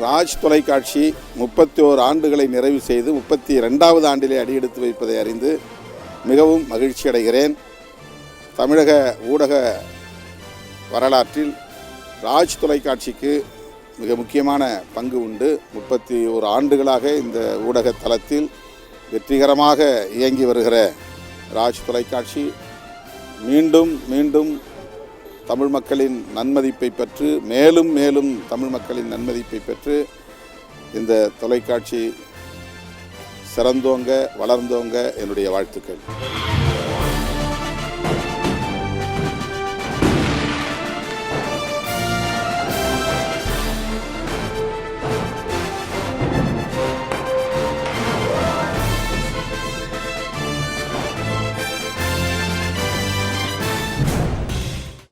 ராஜ் தொலைக்காட்சி 31 ஆண்டுகளை நிறைவு செய்து 32வது ஆண்டிலே அடியெடுத்து வைப்பதை அறிந்து மிகவும் மகிழ்ச்சி அடைகிறேன். தமிழக ஊடக வரலாற்றில் ராஜ் தொலைக்காட்சிக்கு மிக முக்கியமான பங்கு உண்டு. 31 ஆண்டுகளாக இந்த ஊடக தளத்தில் வெற்றிகரமாக இயங்கி வருகிற ராஜ் தொலைக்காட்சி மீண்டும் மீண்டும் தமிழ் மக்களின் நன்மதிப்பை பெற்று மேலும் மேலும் தமிழ் மக்களின் நன்மதிப்பை பெற்று இந்த தொலைக்காட்சி சிறந்தோங்க வளர்ந்தோங்க என்னுடைய வாழ்த்துக்கள்.